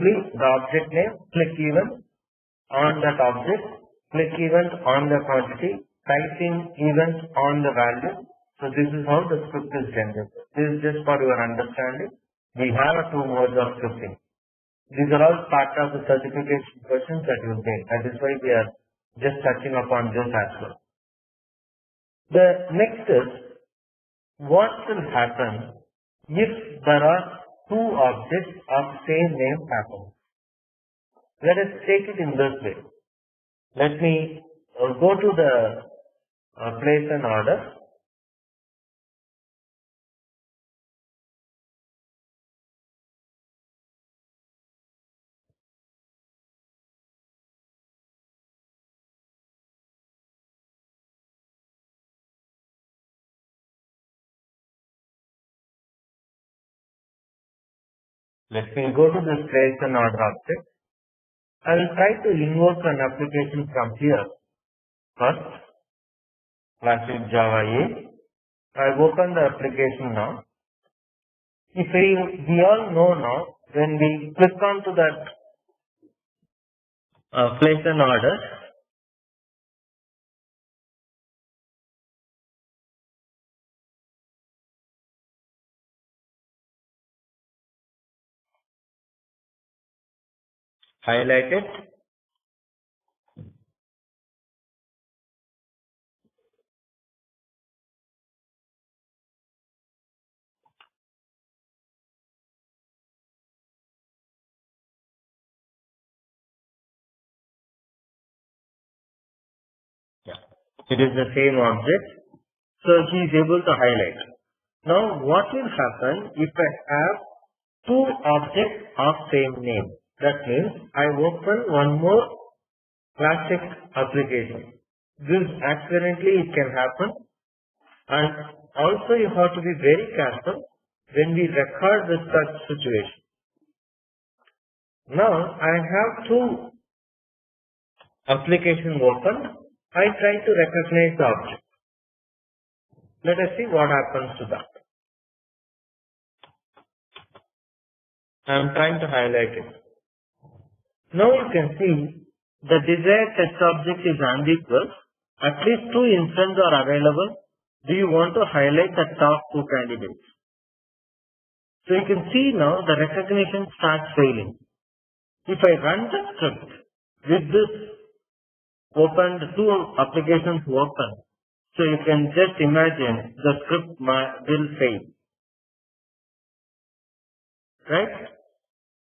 simply the object name, click event on that object, click event on the quantity, typing event on the value. So this is how the script is generated. This is just for your understanding. We have two modes of scripting. These are all part of the certification questions that you get. That is why we are just touching upon this as well. The next is, what will happen if there are two objects of same name happen? Let us take it in this way. Let me go to the place and order. Let me go to this place and order object. I will try to invoke an application from here. First, classic Java A. I open the application now. If we all know now, when we click on to that place and order, highlight it, it is the same object, so he is able to highlight. Now what will happen if I have two objects of same name? That means I open one more classic application. This accidentally it can happen, and also you have to be very careful when we record this such situation. Now I have two applications open. I try to recognize the object. Let us see what happens to that. I am trying to highlight it. Now you can see the desired test object is ambiguous. At least two instances are available. Do you want to highlight the top two candidates? So you can see now the recognition starts failing. If I run the script with this open, the two applications open, so you can just imagine the script will fail. Right?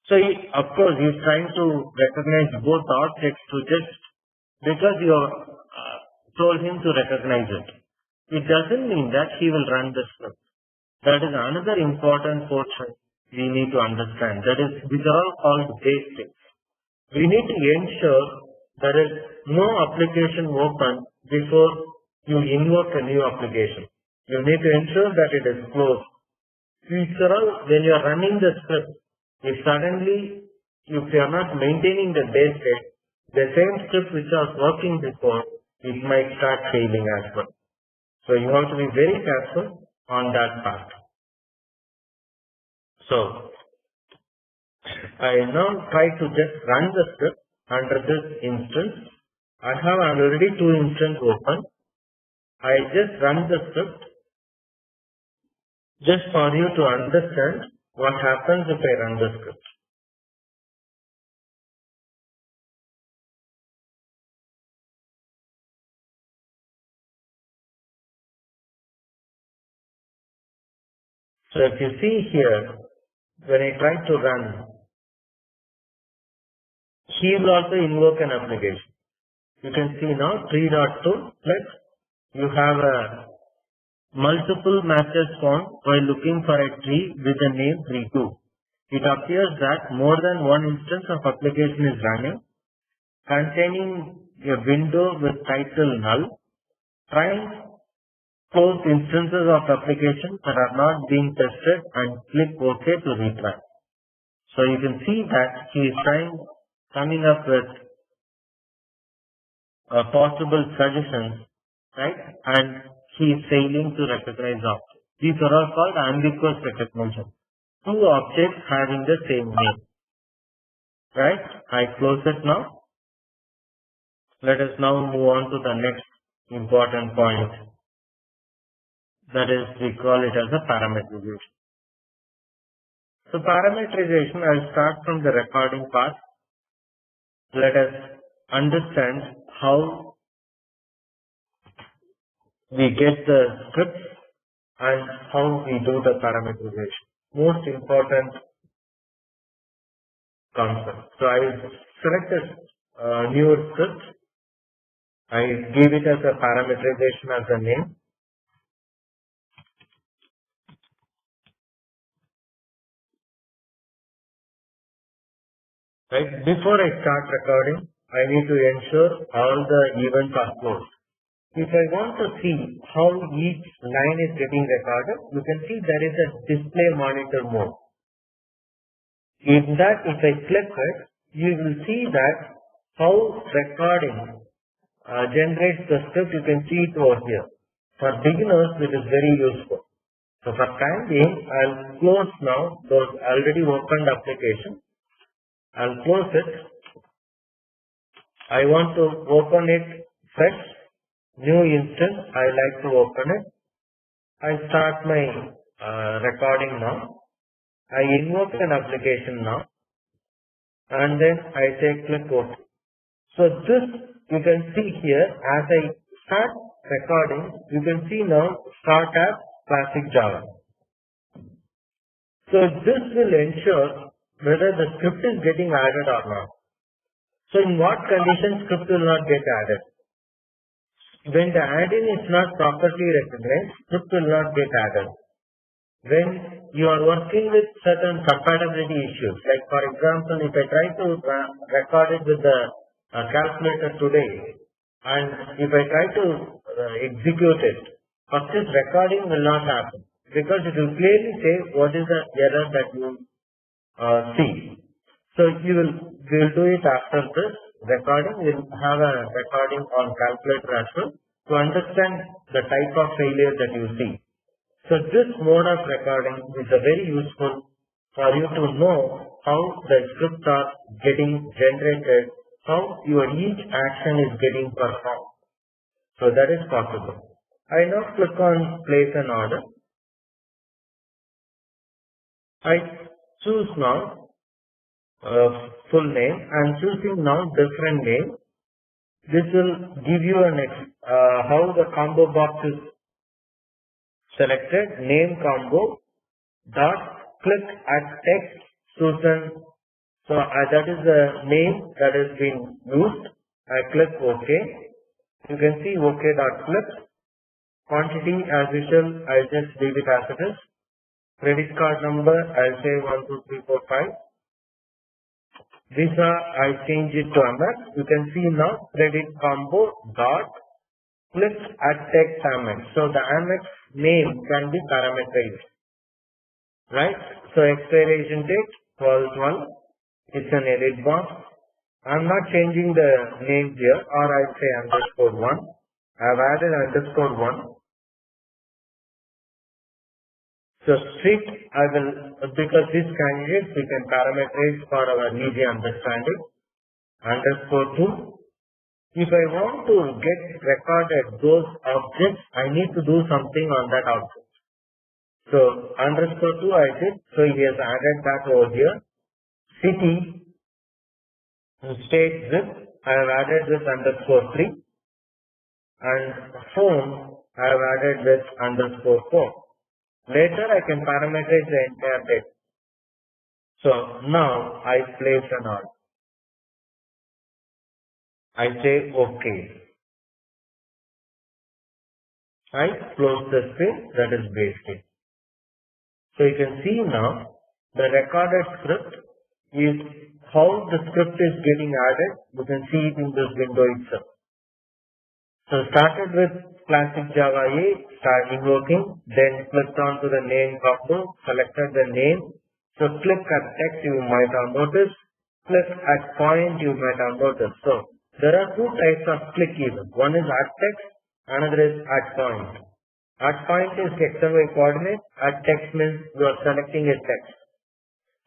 So of course he is trying to recognize both objects to just because you told him to recognize it. It doesn't mean that he will run the script. That is another important portion we need to understand. That is, these are all called basics. We need to ensure there is no application open before you invoke a new application. You need to ensure that it is closed. These are all, when you are running the script, if suddenly, if you are not maintaining the base state, the same script which was working before, it might start failing as well. So you have to be very careful on that part. So I now try to just run the script under this instance. I have already two instances open. I just run the script just for you to understand what happens if I run the script. So if you see here, when I try to run, he will also invoke an application. You can see now tree.to, like you have a multiple matches found while looking for a tree with the name tree2. It appears that more than one instance of application is running, containing a window with title null, trying close instances of applications that are not being tested, and click OK to retry. So you can see that he is coming up with possible suggestions, right? And he is failing to recognize objects. These are all called ambiguous recognition. Two objects having the same name. Right? I close it now. Let us now move on to the next important point. That is, we call it as a parametrization. So parametrization, I'll start from the recording part. Let us understand how we get the scripts and how we do the parametrization. Most important concept. So I selected a newer script. I give it as a parametrization as a name. Right? Before I start recording, I need to ensure all the events are closed. If I want to see how each line is getting recorded, you can see there is a display monitor mode. In that, if I click it, you will see that how recording generates the script. You can see it over here. For beginners, it is very useful. So for time being, I'll close now those already opened application. I'll close it. I want to open it fresh, new instance. I like to open it. I start my recording now. I invoke an application now, and then I say click OK. So this you can see here as I start recording, you can see now start as classic Java. So this will ensure whether the script is getting added or not. So in what conditions script will not get added? When the add-in is not properly recognized, script will not get added. When you are working with certain compatibility issues, like for example, if I try to record it with the calculator today, and if I try to execute it, first is recording will not happen because it will clearly say what is the error that you see. So we will do it after this recording. We will have a recording on calculator as well to understand the type of failure that you see. So this mode of recording is very useful for you to know how the scripts are getting generated, how your each action is getting performed. So that is possible. I now click on place an order. I choose now full name. I am choosing now different name. This will give you how the combo box is selected. Name combo dot click at text Susan. So that is the name that has been used. I click OK. You can see OK dot click. Quantity as usual, I'll just leave it as it is. Credit card number, I'll say 12345. Visa, I change it to Amex. You can see now credit combo dot click at text Amex. So the Amex name can be parameterized. Right? So expiration date 12/1. It's an edit box. I'm not changing the name here, or I'll say _1. I've added _1. So strict, I will, because these candidates we can parameterize for our easy understanding. _2. If I want to get recorded those objects, I need to do something on that object. So _2 I did. So he has added that over here. City, state zip, I have added with _3. And phone, I have added with _4. Later I can parameterize the entire data. So now I place an order. I say OK. I close the screen. That is basic. So you can see now the recorded script is how the script is getting added. You can see it in this window itself. So started with classic Java A, start invoking, then clicked on to the name combo, selected the name. So click at text you might have noticed, click at point you might have noticed. So there are two types of click even. One is at text, another is at point. At point is X and Y coordinate, at text means you are selecting a text.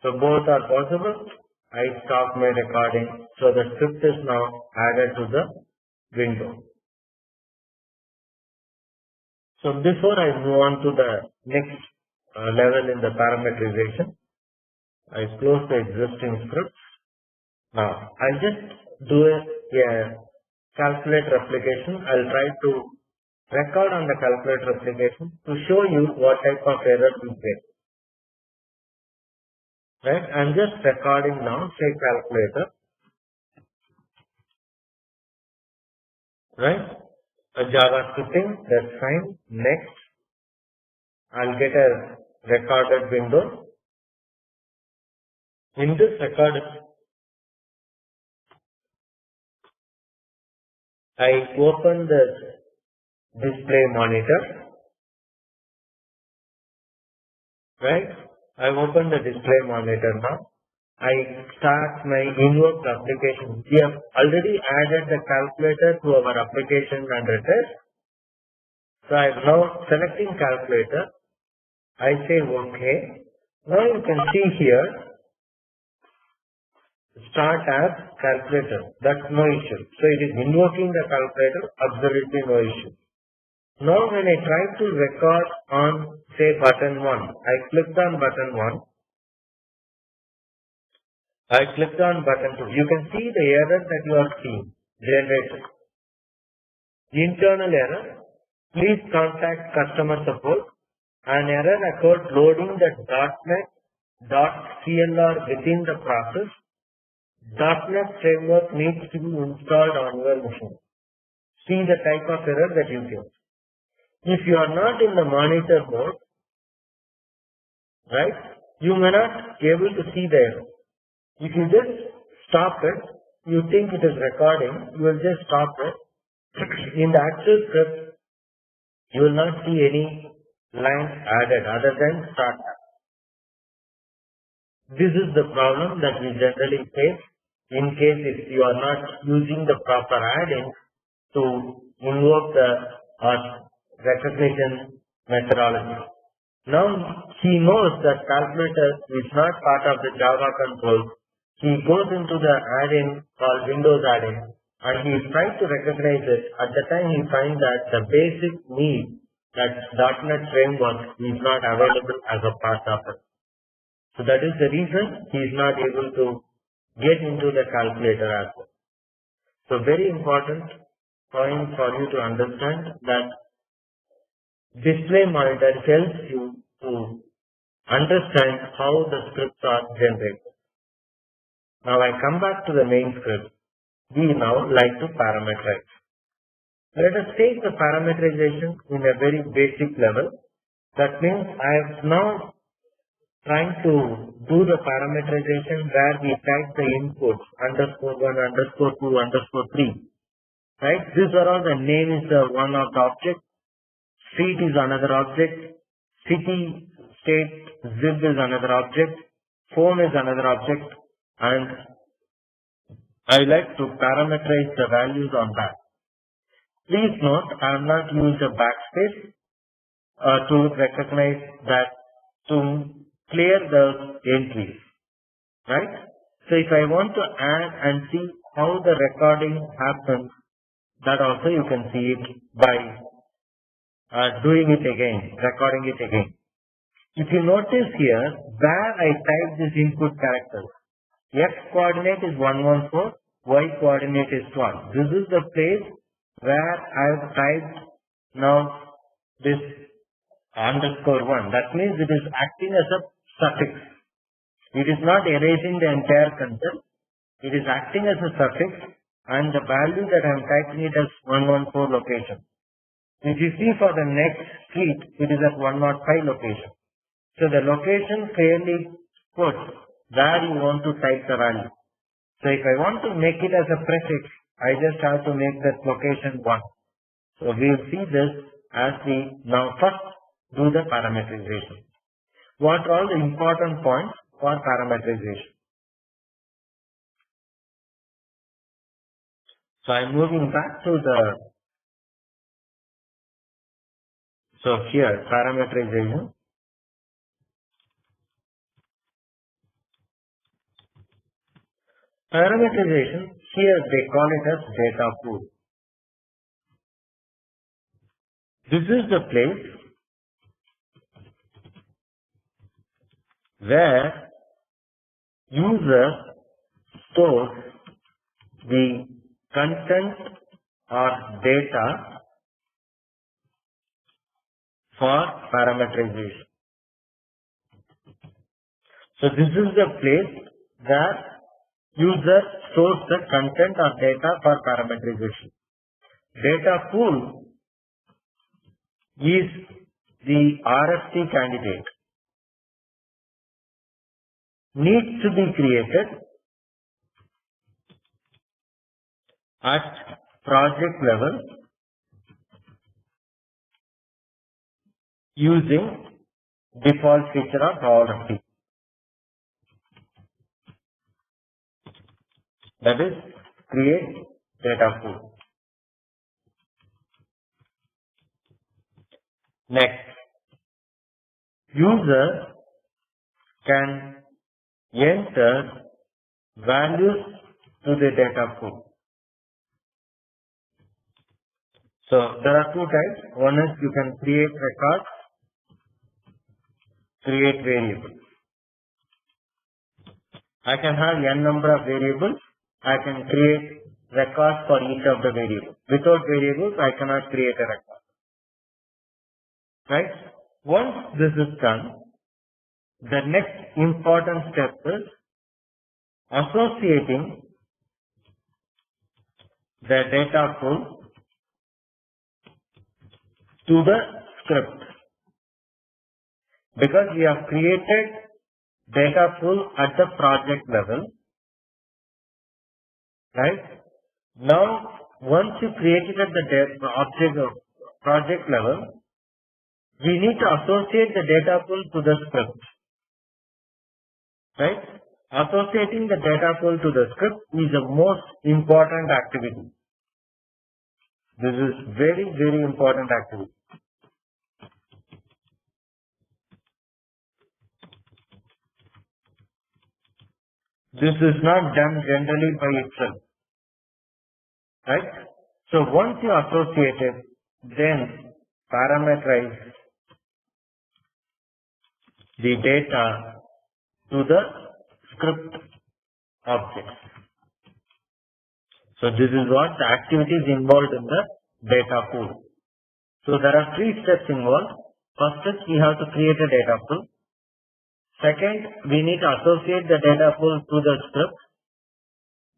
So both are possible. I stop my recording. So the script is now added to the window. So before I move on to the next level in the parameterization, I close the existing scripts. Now I'll just do a calculator application. I'll try to record on the calculator application to show you what type of error we get. Right? I'm just recording now, say calculator. Right? A Java scripting, that's fine. Next, I'll get a recorded window. In this recorded, I open the display monitor. Right? I open the display monitor now. I start my invoked application. We have already added the calculator to our application under test. So I'm now selecting calculator. I say OK. Now you can see here, start as calculator. That's no issue. So it is invoking the calculator, absolutely no issue. Now when I try to record on say button 1, I clicked on button 1. I clicked on button 2. You can see the error that you are seeing generated. Internal error. Please contact customer support. An error occurred loading the .NET.clr within the process. .NET framework needs to be installed on your machine. See the type of error that you get. If you are not in the monitor mode, right, you may not be able to see the error. If you just stop it, you think it is recording, you will just stop it. In the actual script, you will not see any lines added other than start. This is the problem that we generally face in case if you are not using the proper add-in to invoke the recognition methodology. Now he knows that calculator is not part of the Java control. He goes into the add-in called Windows add-in and he is trying to recognize it. At the time he finds that the basic need, that .NET framework, is not available as a part of it. So that is the reason he is not able to get into the calculator as well. So very important point for you to understand that display monitor helps you to understand how the scripts are generated. Now I come back to the main script. We now like to parameterize. Let us take the parameterization in a very basic level. That means I am now trying to do the parameterization where we type the inputs _1, _2, _3. Right? These are all the name is the one of the object. Street is another object. City, state, zip is another object. Phone is another object. And I like to parameterize the values on that. Please note, I am not using a backspace to recognize that, to clear the entries. Right? So if I want to add and see how the recording happens, that also you can see it by doing it again, recording it again. If you notice here, where I type this input characters, X coordinate is 114, Y coordinate is 12. This is the place where I have typed now this _1. That means it is acting as a suffix. It is not erasing the entire content. It is acting as a suffix and the value that I am typing it as 114 location. If you see for the next street, it is at 105 location. So the location clearly puts where you want to type the value. So if I want to make it as a prefix, I just have to make that location 1. So we will see this as we now first do the parameterization. What are all the important points for parameterization? So I'm moving back to the, so here parameterization. Parameterization, here they call it as data pool. This is the place where user stores the content or data for parameterization. So this is the place where user stores the content or data for parameterization. Data pool is the RFT candidate. Needs to be created at project level using default feature of RFT. That is, create data pool. Next, user can enter values to the data pool. So there are two types. One is you can create records, create variables. I can have n number of variables. I can create records for each of the variables. Without variables, I cannot create a record. Right? Once this is done, the next important step is associating the data pool to the script. Because we have created data pool at the project level, right? Now, once you create it at the object of project level, we need to associate the data pool to the script, right? Associating the data pool to the script is the most important activity. This is very, very important activity. This is not done generally by itself, right? So once you associate it, then parameterize the data to the script object. So this is what the activities involved in the data pool. So there are three steps involved. First is we have to create a data pool. Second, we need to associate the data pool to the script.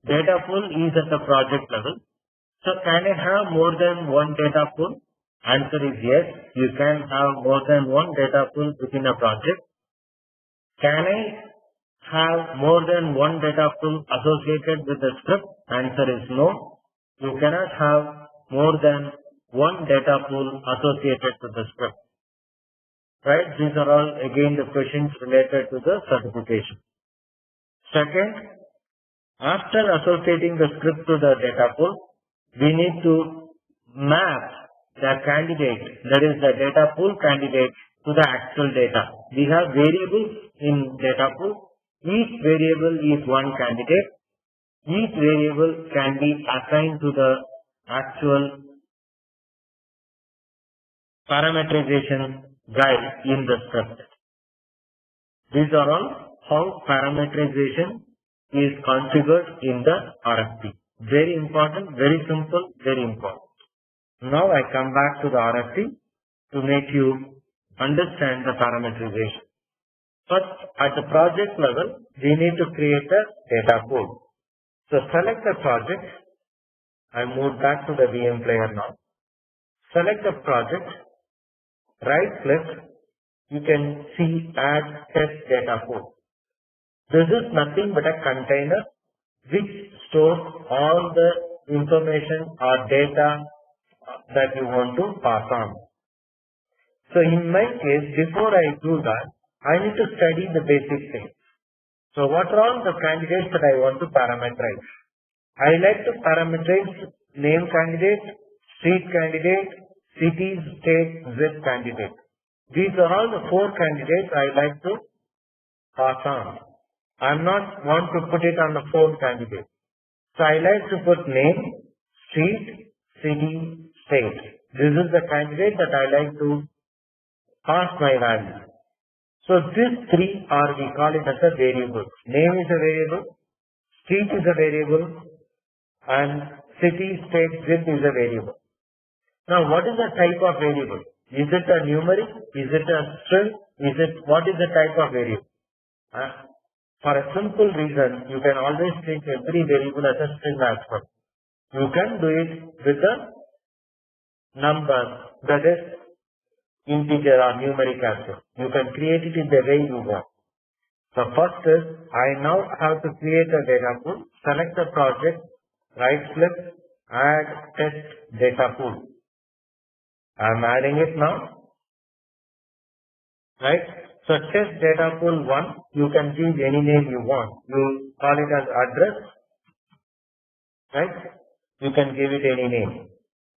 Data pool is at the project level. So can I have more than one data pool? Answer is yes, you can have more than one data pool within a project. Can I have more than one data pool associated with the script? Answer is no. You cannot have more than one data pool associated with the script. Right? These are all again the questions related to the certification. Second, after associating the script to the data pool, we need to map the candidate, that is the data pool candidate, to the actual data. We have variables in data pool. Each variable is one candidate. Each variable can be assigned to the actual parameterization guide in the script. These are all how parameterization is configured in the RFT. Very important, very simple, very important. Now I come back to the RFT to make you understand the parameterization. First, at the project level, we need to create a data pool. So select the project. I move back to the VM player now. Select the project. Right click. You can see add test data pool. This is nothing but a container which stores all the information or data that you want to pass on. So in my case, before I do that, I need to study the basic things. So what are all the candidates that I want to parameterize? I like to parameterize name candidate, street candidate, city, state, zip candidate. These are all the four candidates I like to pass on. I'm not want to put it on the phone candidate. So I like to put name, street, city, state. This is the candidate that I like to pass my value. So these three are, we call it as a variable. Name is a variable, street is a variable, and city, state, zip is a variable. Now what is the type of variable? Is it a numeric? Is it a string? What is the type of variable? For a simple reason, you can always treat every variable as a string as well. You can do it with a number that is integer or numeric as well. You can create it in the way you want. So first is, I now have to create a data pool, select the project, right click, add test data pool. I'm adding it now, right? So test data pool 1, you can give any name you want. You call it as address, right? You can give it any name.